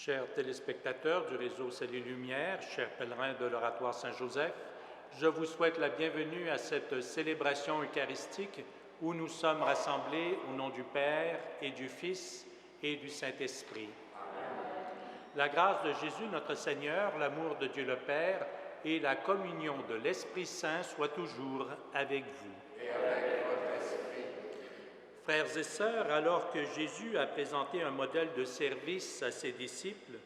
Chers téléspectateurs du réseau Salut Lumière, chers pèlerins de l'Oratoire Saint-Joseph, je vous souhaite la bienvenue à cette célébration eucharistique où nous sommes rassemblés au nom du Père et du Fils et du Saint-Esprit. La grâce de Jésus notre Seigneur, l'amour de Dieu le Père et la communion de l'Esprit Saint soient toujours avec vous. Et avec votre esprit. Frères et sœurs, alors que Jésus a présenté un modèle de service à ses disciples,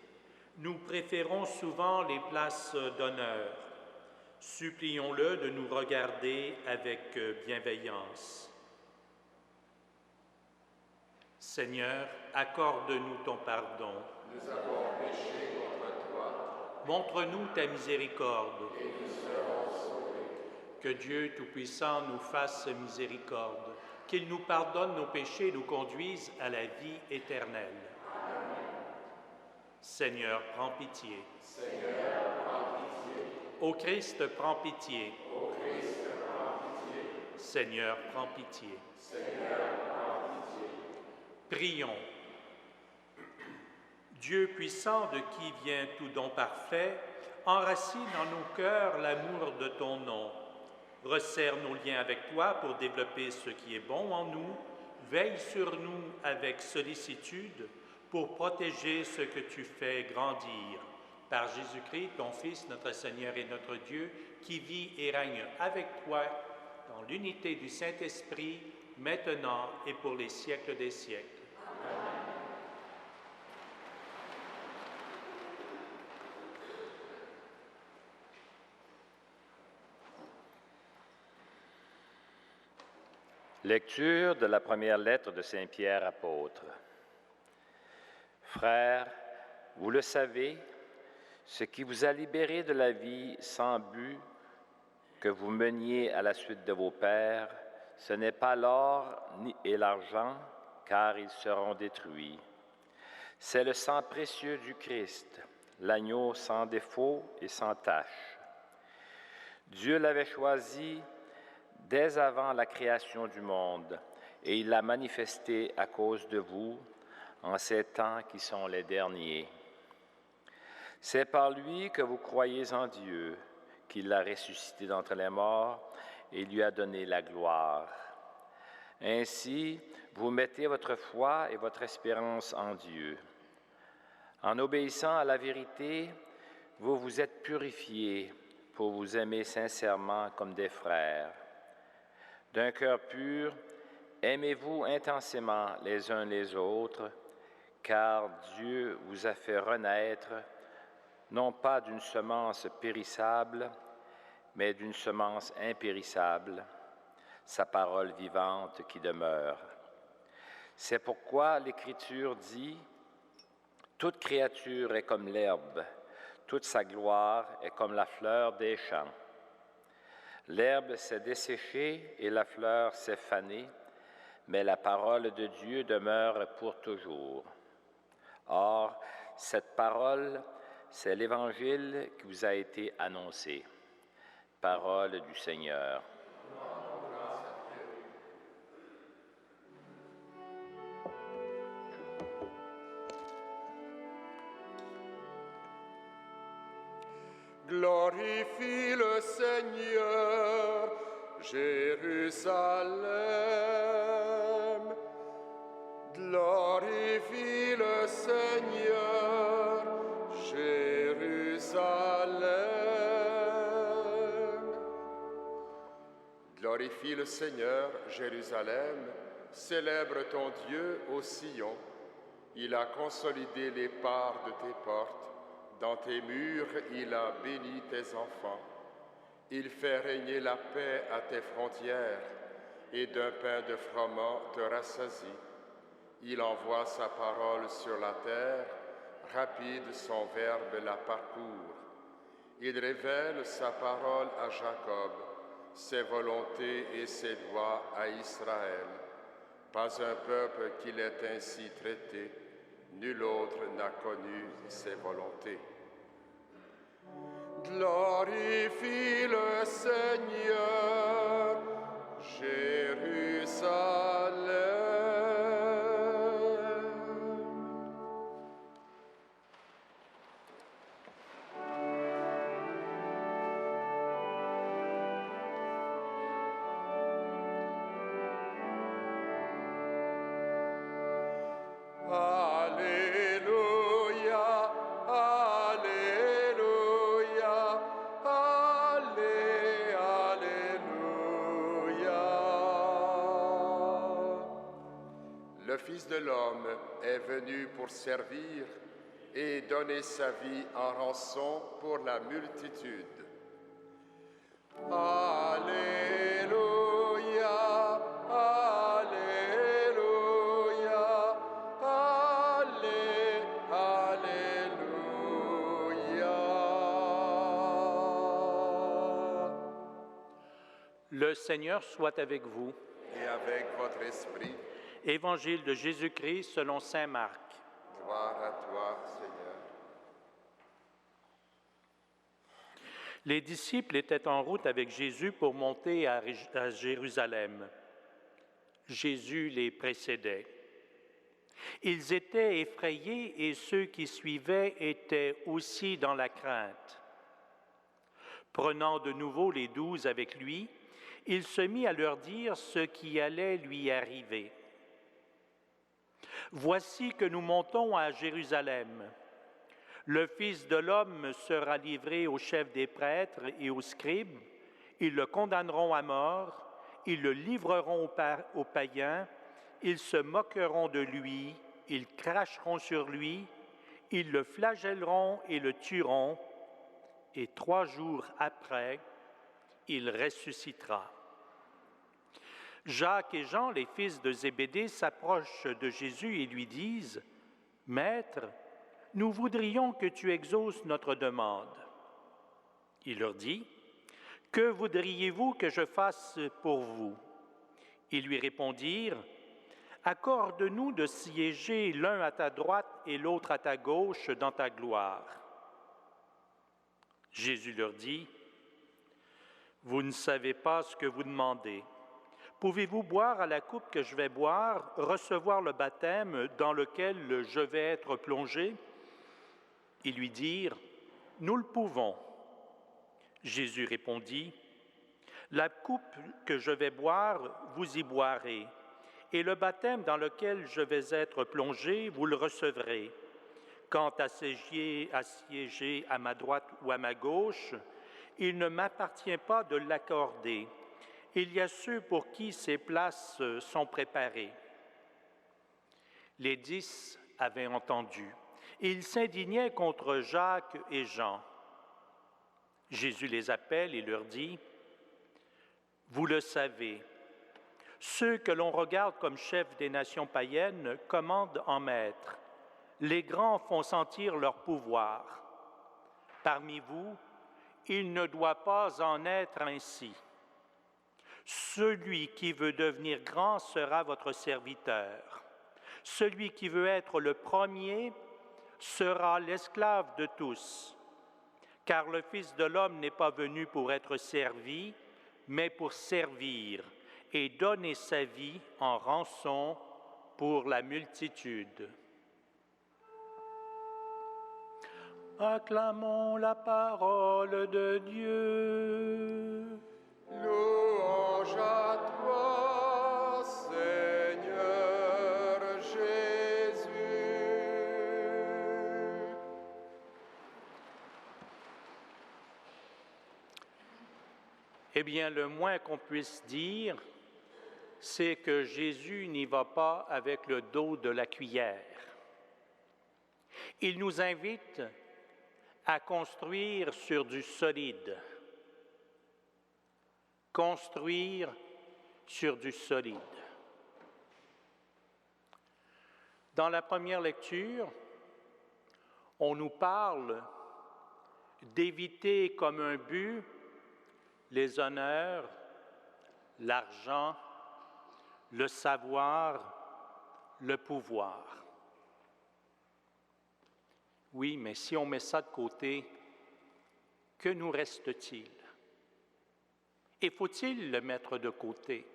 nous préférons souvent les places d'honneur. Supplions-le de nous regarder avec bienveillance. Seigneur, accorde-nous ton pardon. Nous avons péché contre toi. Montre-nous ta miséricorde. Et nous serons sauvés. Que Dieu Tout-Puissant nous fasse miséricorde, qu'il nous pardonne nos péchés et nous conduise à la vie éternelle. Amen. Seigneur, prends pitié. Seigneur, prends pitié. Ô Christ, prends pitié. Ô Christ, prends pitié. Seigneur, prends pitié. Seigneur, prends pitié. Prions. Dieu puissant de qui vient tout don parfait, enracine en nos cœurs l'amour de ton nom. Resserre nos liens avec toi pour développer ce qui est bon en nous. Veille sur nous avec sollicitude pour protéger ce que tu fais grandir. Par Jésus-Christ, ton Fils, notre Seigneur et notre Dieu, qui vit et règne avec toi dans l'unité du Saint-Esprit, maintenant et pour les siècles des siècles. Amen. Lecture de la première lettre de Saint Pierre apôtre. Frères, vous le savez, ce qui vous a libéré de la vie sans but que vous meniez à la suite de vos pères, ce n'est pas l'or et l'argent, car ils seront détruits. C'est le sang précieux du Christ, l'agneau sans défaut et sans tache. Dieu l'avait choisi dès avant la création du monde, et il l'a manifesté à cause de vous, en ces temps qui sont les derniers. C'est par lui que vous croyez en Dieu, qu'il l'a ressuscité d'entre les morts et lui a donné la gloire. Ainsi, vous mettez votre foi et votre espérance en Dieu. En obéissant à la vérité, vous vous êtes purifiés pour vous aimer sincèrement comme des frères. D'un cœur pur, aimez-vous intensément les uns les autres, car Dieu vous a fait renaître, non pas d'une semence périssable, mais d'une semence impérissable, sa parole vivante qui demeure. C'est pourquoi l'Écriture dit « Toute créature est comme l'herbe, toute sa gloire est comme la fleur des champs. » L'herbe s'est desséchée et la fleur s'est fanée, mais la parole de Dieu demeure pour toujours. Or, cette parole, c'est l'Évangile qui vous a été annoncé. Parole du Seigneur. Glorifie le Seigneur, Jérusalem. Glorifie le Seigneur, Jérusalem. Glorifie le Seigneur, Jérusalem. Célèbre ton Dieu au Sion. Il a consolidé les parts de tes portes. Dans tes murs, il a béni tes enfants. Il fait régner la paix à tes frontières, et d'un pain de froment te rassasie. Il envoie sa parole sur la terre, rapide son verbe la parcourt. Il révèle sa parole à Jacob, ses volontés et ses lois à Israël. Pas un peuple qui l'ait ainsi traité, nul autre n'a connu ses volontés. Glorifie le Seigneur, Jérusalem. Fils de l'homme est venu pour servir et donner sa vie en rançon pour la multitude. Alléluia, Alléluia, Alléluia. Le Seigneur soit avec vous. Et avec votre esprit. Évangile de Jésus-Christ selon saint Marc. Gloire à toi, Seigneur. Les disciples étaient en route avec Jésus pour monter à Jérusalem. Jésus les précédait. Ils étaient effrayés et ceux qui suivaient étaient aussi dans la crainte. Prenant de nouveau les 12 avec lui, il se mit à leur dire ce qui allait lui arriver. « Voici que nous montons à Jérusalem. Le Fils de l'homme sera livré aux chefs des prêtres et aux scribes. Ils le condamneront à mort, ils le livreront aux païens, ils se moqueront de lui, ils cracheront sur lui, ils le flagelleront et le tueront, et 3 jours après, il ressuscitera. » Jacques et Jean, les fils de Zébédée, s'approchent de Jésus et lui disent « Maître, nous voudrions que tu exauces notre demande. » Il leur dit « Que voudriez-vous que je fasse pour vous ?» Ils lui répondirent « Accorde-nous de siéger l'un à ta droite et l'autre à ta gauche dans ta gloire. » Jésus leur dit « Vous ne savez pas ce que vous demandez. Pouvez-vous boire à la coupe que je vais boire, recevoir le baptême dans lequel je vais être plongé? » Ils lui dirent « Nous le pouvons. » Jésus répondit « La coupe que je vais boire, vous y boirez, et le baptême dans lequel je vais être plongé, vous le recevrez. Quant à siéger à ma droite ou à ma gauche, il ne m'appartient pas de l'accorder. Il y a ceux pour qui ces places sont préparées. » Les 10 avaient entendu. Et ils s'indignaient contre Jacques et Jean. Jésus les appelle et leur dit « Vous le savez, ceux que l'on regarde comme chefs des nations païennes commandent en maître. Les grands font sentir leur pouvoir. Parmi vous, il ne doit pas en être ainsi. Celui qui veut devenir grand sera votre serviteur. Celui qui veut être le premier sera l'esclave de tous. Car le Fils de l'homme n'est pas venu pour être servi, mais pour servir et donner sa vie en rançon pour la multitude. » Acclamons la parole de Dieu. Louange à toi, Seigneur Jésus. Eh bien, le moins qu'on puisse dire, c'est que Jésus n'y va pas avec le dos de la cuillère. Il nous invite à construire sur du solide. Construire sur du solide. Dans la première lecture, on nous parle d'éviter comme un but les honneurs, l'argent, le savoir, le pouvoir. Oui, mais si on met ça de côté, que nous reste-t-il? Et faut-il le mettre de côté?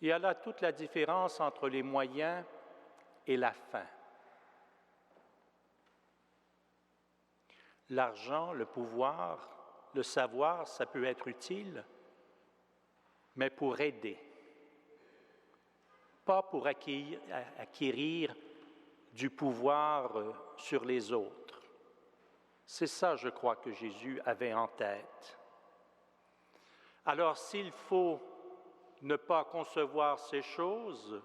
Il y a là toute la différence entre les moyens et la fin. L'argent, le pouvoir, le savoir, ça peut être utile, mais pour aider, pas pour acquérir du pouvoir sur les autres. C'est ça, je crois, que Jésus avait en tête. Alors, s'il faut ne pas concevoir ces choses,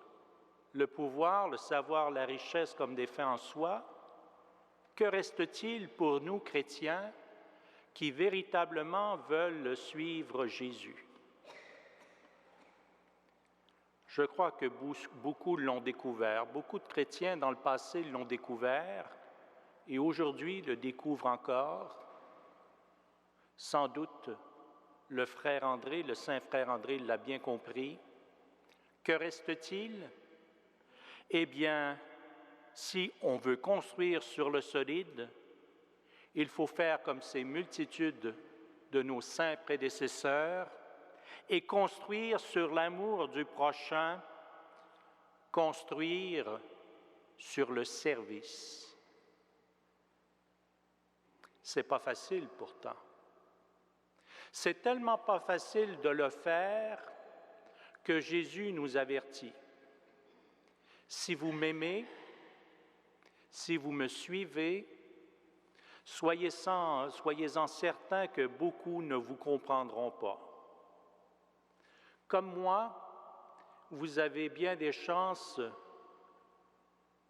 le pouvoir, le savoir, la richesse comme des fins en soi, que reste-t-il pour nous chrétiens qui véritablement veulent suivre Jésus? Je crois que beaucoup l'ont découvert. Beaucoup de chrétiens dans le passé l'ont découvert et aujourd'hui le découvrent encore. Sans doute, le frère André, le saint frère André l'a bien compris. Que reste-t-il? Eh bien, si on veut construire sur le solide, il faut faire comme ces multitudes de nos saints prédécesseurs et construire sur l'amour du prochain, construire sur le service. C'est pas facile pourtant. C'est tellement pas facile de le faire que Jésus nous avertit. Si vous m'aimez, si vous me suivez, soyez-en certains que beaucoup ne vous comprendront pas. Comme moi, vous avez bien des chances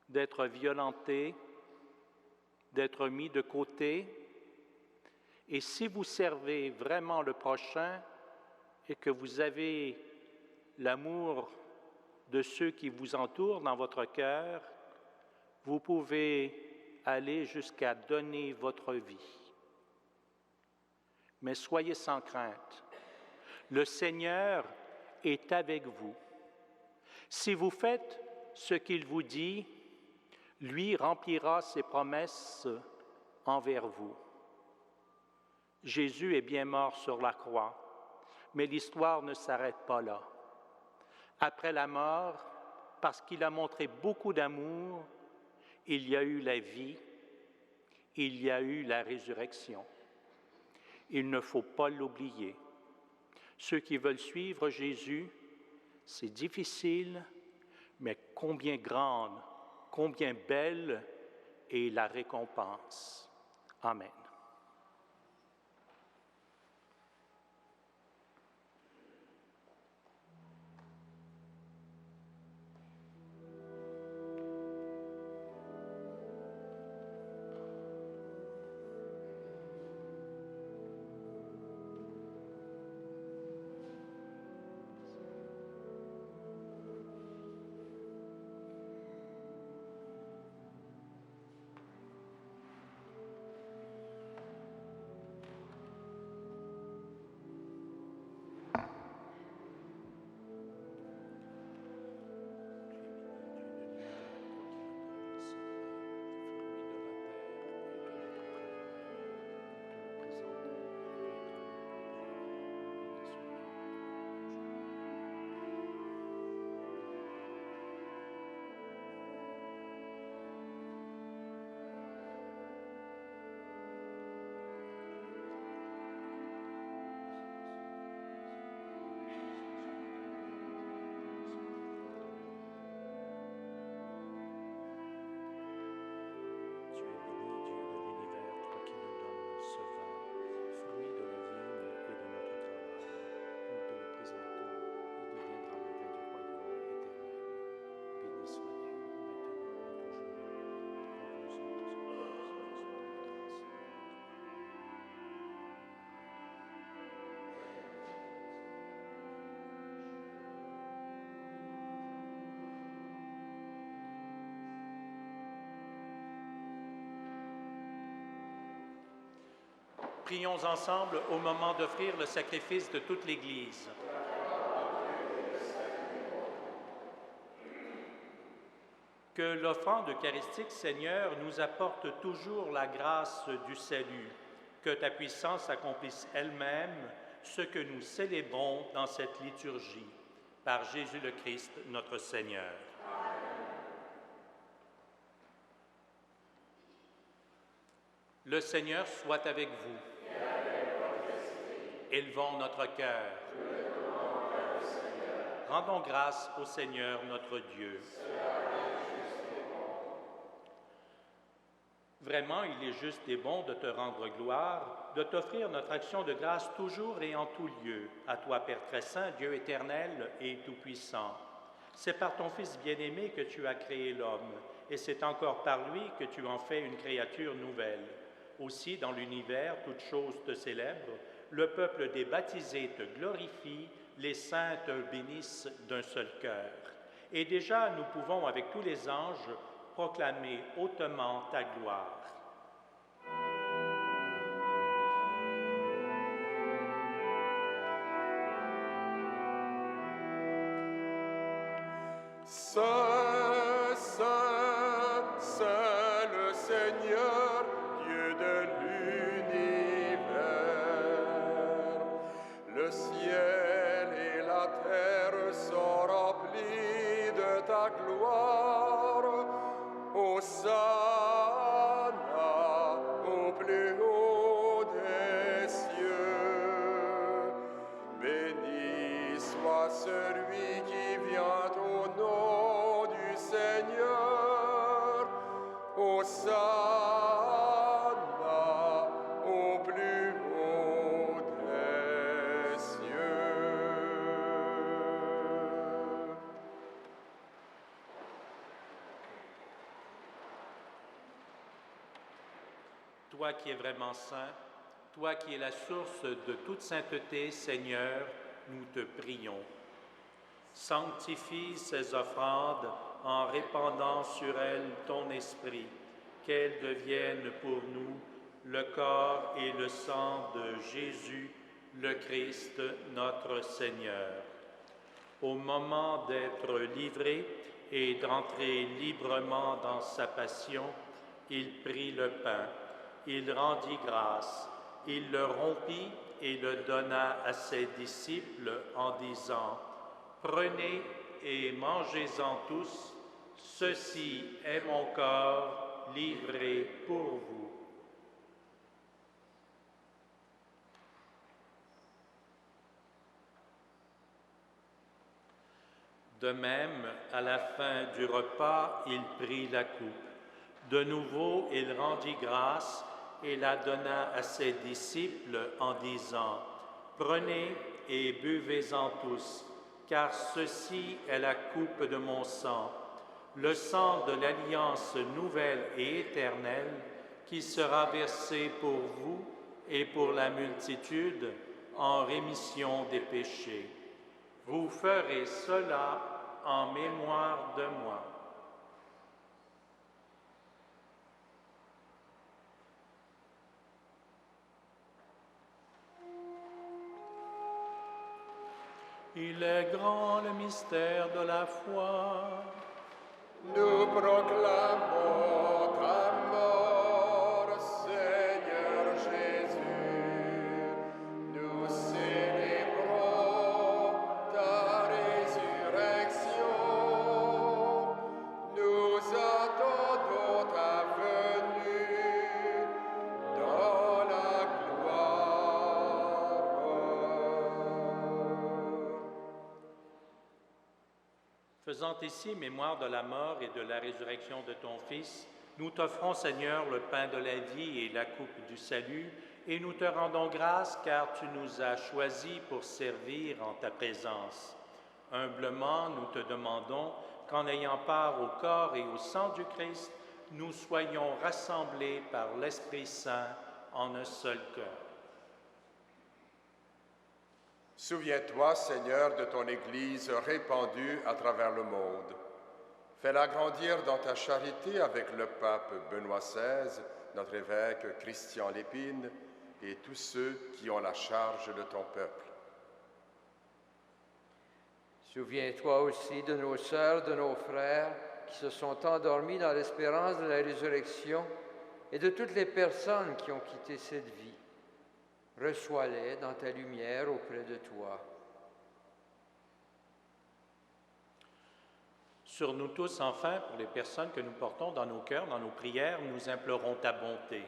d'être violentés, d'être mis de côté. Et si vous servez vraiment le prochain et que vous avez l'amour de ceux qui vous entourent dans votre cœur, vous pouvez aller jusqu'à donner votre vie. Mais soyez sans crainte. Le Seigneur est avec vous. Si vous faites ce qu'il vous dit, lui remplira ses promesses envers vous. Jésus est bien mort sur la croix, mais l'histoire ne s'arrête pas là. Après la mort, parce qu'il a montré beaucoup d'amour, il y a eu la vie, il y a eu la résurrection. Il ne faut pas l'oublier. Ceux qui veulent suivre Jésus, c'est difficile, mais combien grande, combien belle est la récompense. Amen. Prions ensemble au moment d'offrir le sacrifice de toute l'Église. Que l'offrande eucharistique, Seigneur, nous apporte toujours la grâce du salut. Que ta puissance accomplisse elle-même ce que nous célébrons dans cette liturgie. Par Jésus le Christ, notre Seigneur. Le Seigneur soit avec vous. Élevons notre cœur. Rendons grâce au Seigneur notre Dieu. Vraiment, il est juste et bon de te rendre gloire, de t'offrir notre action de grâce toujours et en tout lieu, à toi, Père très saint, Dieu éternel et tout-puissant. C'est par ton Fils bien-aimé que tu as créé l'homme, et c'est encore par lui que tu en fais une créature nouvelle. Aussi, dans l'univers, toutes choses te célèbrent, le peuple des baptisés te glorifie, les saints te bénissent d'un seul cœur. Et déjà, nous pouvons, avec tous les anges, proclamer hautement ta gloire. Saint, Saint, Saint le Seigneur, Dieu de l'univers. Le ciel et la terre sont remplis de ta gloire. Hosanna au plus haut des cieux. Béni soit celui qui vient au nom du Seigneur. Hosanna au plus haut des cieux. Toi qui es vraiment saint, toi qui es la source de toute sainteté, Seigneur, nous te prions. Sanctifie ces offrandes en répandant sur elles ton esprit, qu'elles deviennent pour nous le corps et le sang de Jésus, le Christ, notre Seigneur. Au moment d'être livré et d'entrer librement dans sa passion, il prit le pain, il rendit grâce, il le rompit et le donna à ses disciples en disant: « Prenez et mangez-en tous, ceci est mon corps livré pour vous. » De même, à la fin du repas, il prit la coupe. De nouveau, il rendit grâce et la donna à ses disciples en disant: « Prenez et buvez-en tous, car ceci est la coupe de mon sang, le sang de l'alliance nouvelle et éternelle, qui sera versé pour vous et pour la multitude en rémission des péchés. Vous ferez cela en mémoire de moi. » Il est grand le mystère de la foi. Nous proclamons ta mort, Seigneur Jésus. Nous célébrons ta résurrection. Nous attendons ta venue dans la gloire. Faisant ici mémoire de la mort et de la résurrection de ton Fils, nous t'offrons, Seigneur, le pain de la vie et la coupe du salut, et nous te rendons grâce car tu nous as choisis pour servir en ta présence. Humblement, nous te demandons qu'en ayant part au corps et au sang du Christ, nous soyons rassemblés par l'Esprit Saint en un seul cœur. Souviens-toi, Seigneur, de ton Église répandue à travers le monde. Fais-la grandir dans ta charité avec le pape Benoît XVI, notre évêque Christian Lépine et tous ceux qui ont la charge de ton peuple. Souviens-toi aussi de nos sœurs, de nos frères qui se sont endormis dans l'espérance de la résurrection et de toutes les personnes qui ont quitté cette vie. Reçois-les dans ta lumière auprès de toi. Sur nous tous, enfin, pour les personnes que nous portons dans nos cœurs, dans nos prières, nous implorons ta bonté.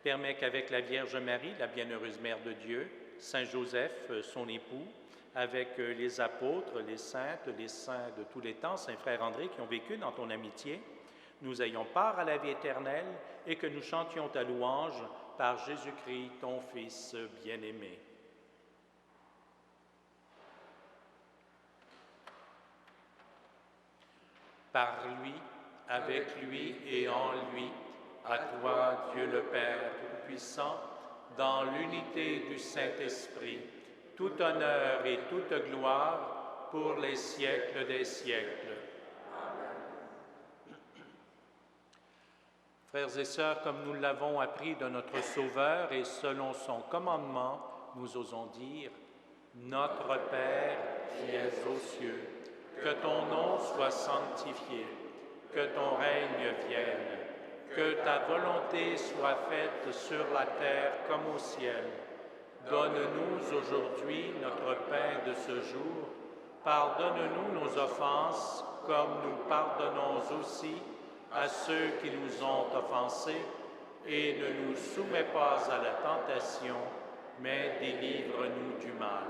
Permets qu'avec la Vierge Marie, la bienheureuse Mère de Dieu, Saint Joseph, son époux, avec les apôtres, les saintes, les saints de tous les temps, Saint Frère André, qui ont vécu dans ton amitié, nous ayons part à la vie éternelle et que nous chantions ta louange par Jésus-Christ, ton Fils bien-aimé. Par lui, avec lui et en lui, à toi, Dieu le Père Tout-Puissant, dans l'unité du Saint-Esprit, tout honneur et toute gloire pour les siècles des siècles. Frères et sœurs, comme nous l'avons appris de notre Sauveur et selon son commandement, nous osons dire « Notre Père qui es aux cieux, que ton nom soit sanctifié, que ton règne vienne, que ta volonté soit faite sur la terre comme au ciel. Donne-nous aujourd'hui notre pain de ce jour. Pardonne-nous nos offenses, comme nous pardonnons aussi à ceux qui nous ont offensés, et ne nous soumets pas à la tentation, mais délivre-nous du mal.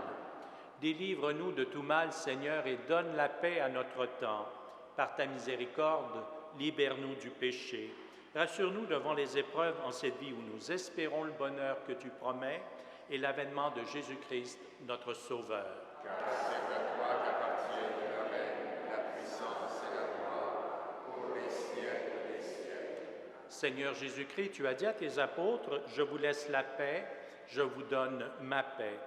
Délivre-nous de tout mal, Seigneur, et donne la paix à notre temps. Par ta miséricorde, libère-nous du péché. Rassure-nous devant les épreuves en cette vie où nous espérons le bonheur que tu promets et l'avènement de Jésus-Christ, notre Sauveur. Car c'est à toi qu'appartiennent le règne, la puissance et la gloire, pour les siècles des siècles. Seigneur Jésus-Christ, tu as dit à tes apôtres, « Je vous laisse la paix, je vous donne ma paix. »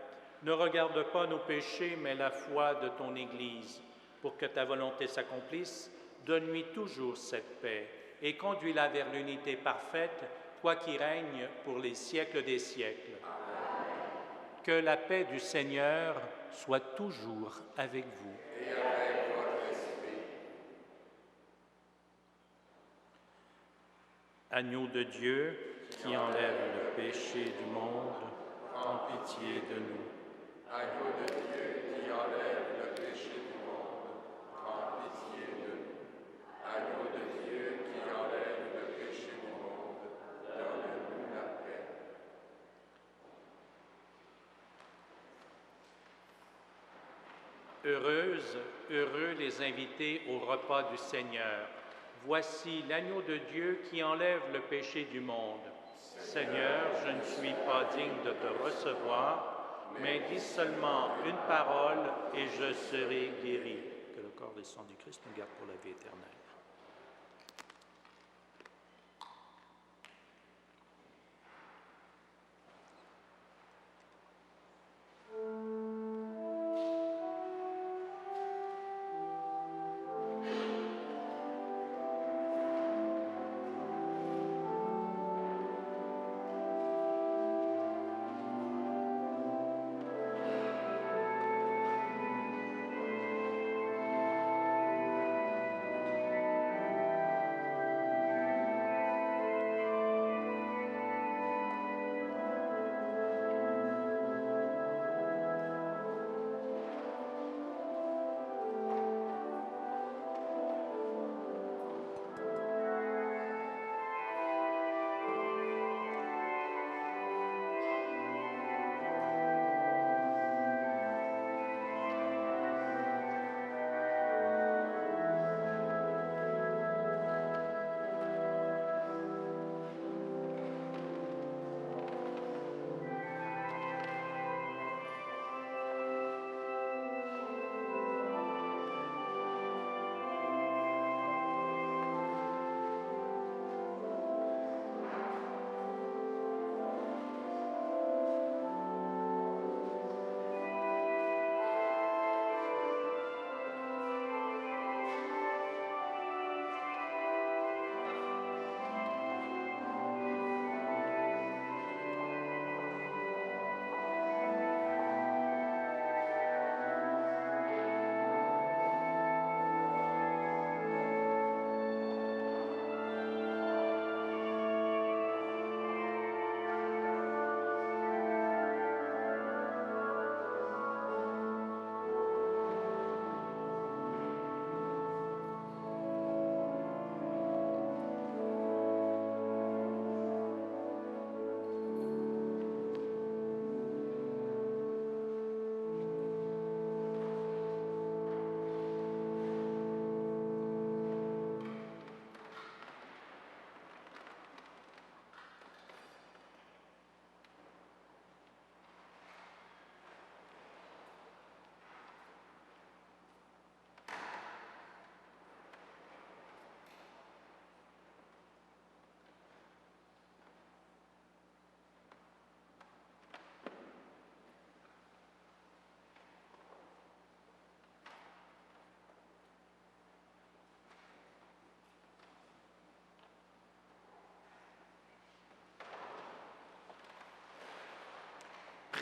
Ne regarde pas nos péchés, mais la foi de ton Église. Pour que ta volonté s'accomplisse, donne-lui toujours cette paix et conduis-la vers l'unité parfaite, toi qui règnes pour les siècles des siècles. Amen. Que la paix du Seigneur soit toujours avec vous. Et avec votre esprit. Agneau de Dieu, qui enlève le péché du monde, prends pitié de nous. Agneau de Dieu qui enlève le péché du monde, prends pitié de nous. Agneau de Dieu qui enlève le péché du monde, donne-nous la paix. Heureux les invités au repas du Seigneur. Voici l'agneau de Dieu qui enlève le péché du monde. Seigneur, je ne suis pas digne de te recevoir, mais dis seulement une parole et je serai guéri. Que le corps et le sang du Christ nous garde pour la vie éternelle.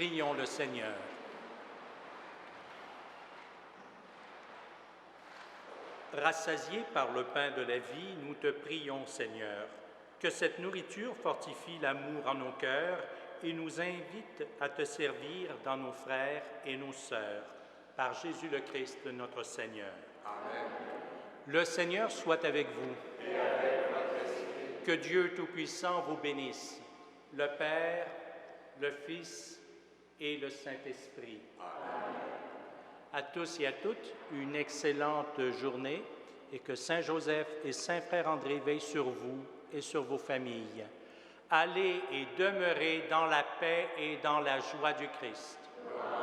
Prions le Seigneur. Rassasiés par le pain de la vie, nous te prions, Seigneur, que cette nourriture fortifie l'amour en nos cœurs et nous invite à te servir dans nos frères et nos sœurs. Par Jésus le Christ, notre Seigneur. Amen. Le Seigneur soit avec vous. Et avec votre esprit. Que Dieu Tout-Puissant vous bénisse, le Père, le Fils et le Saint-Esprit. Amen. À tous et à toutes, une excellente journée et que Saint Joseph et Saint Frère André veillent sur vous et sur vos familles. Allez et demeurez dans la paix et dans la joie du Christ. Gloire